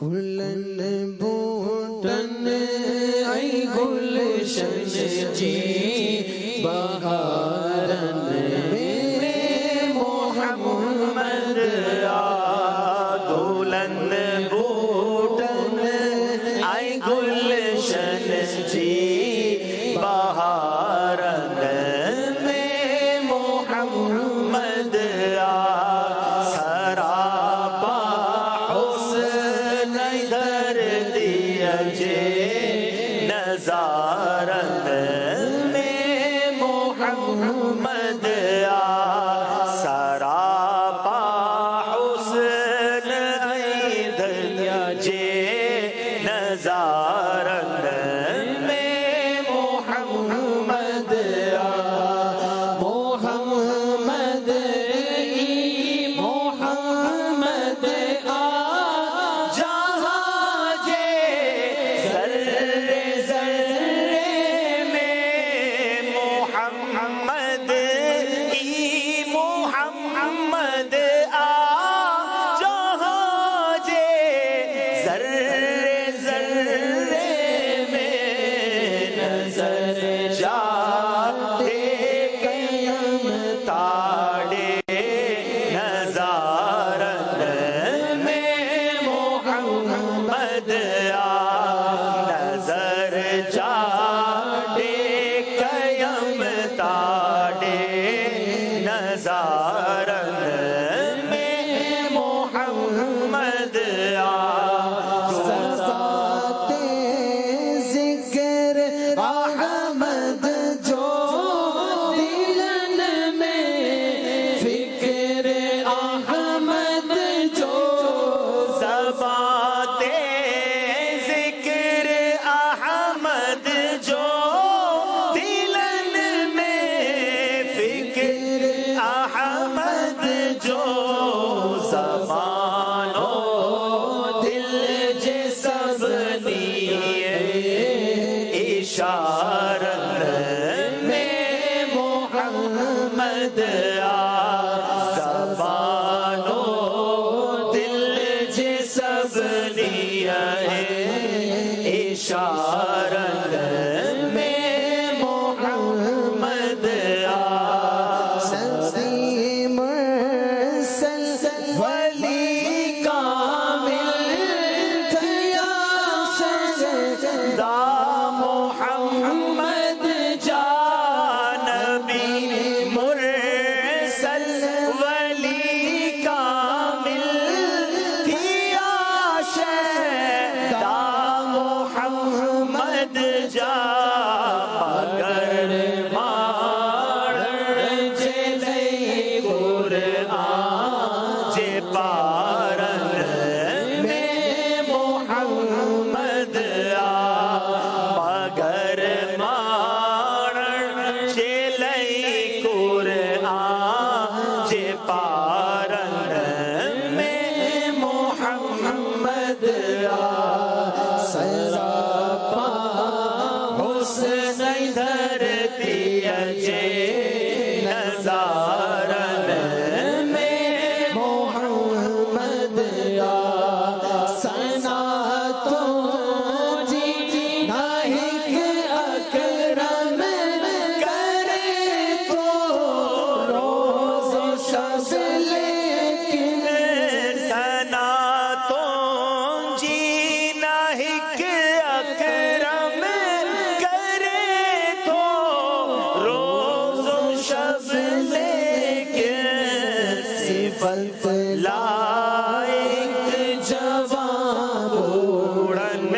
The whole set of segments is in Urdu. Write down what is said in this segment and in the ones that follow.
گلن بوٹن ای گلشن جی بہارن میرے محمد گلن بوٹن ای گلشن جی بہارن میں محمد سراپا حسن ادھر دیا جے نظارن میں محمد سراپا حسن ادھر دیا جے نظارن میں محمد محمد محمد جہاں جے ذرے ذرے میں محمد محمد جہاں جے ذرے ذرے میں نظر جاتے قیم تاڑے نظارن میں محمد نظر جاتے قیم تاڑے نظارن میں محمد سزاتے ذکر احمد جو دلن میں فکر احمد جو زباتے ذکر احمد جو دلن میں فکر احمد جو زبان و دل جے سب لیے اشارت میں محمد زبان و دل جے سب لیا ہے اشارت میں محمد نبی مرسل ولی کامل تھیا دا محمد نبی مرسل ولی کامل تھیا دا محمد مگر مار جلے قرآن جے پارن میں محمد مگر مار جلے قرآن جے پارن میں محمد سراپا حسن ادھر دیا جے نظارن میں محمد سنا تو جی ناہک اکرم کرے تو روز و شب لیکن سنا تو جی ناہک اکرم کرے تو روز و شب لیکن صفت لائق جواب اڑن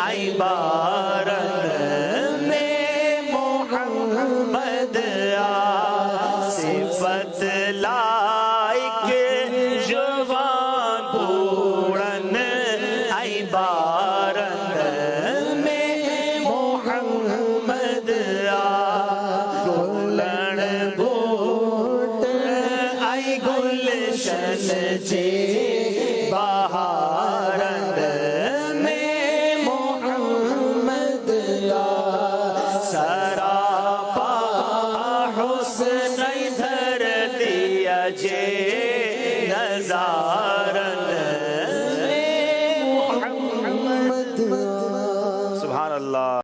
ای بارن میں محمد صفت لائق جوان اڑن ای بارن میں محمد گلن بوٹ ای گلشن جی بہارن میں محمد سبحان اللہ.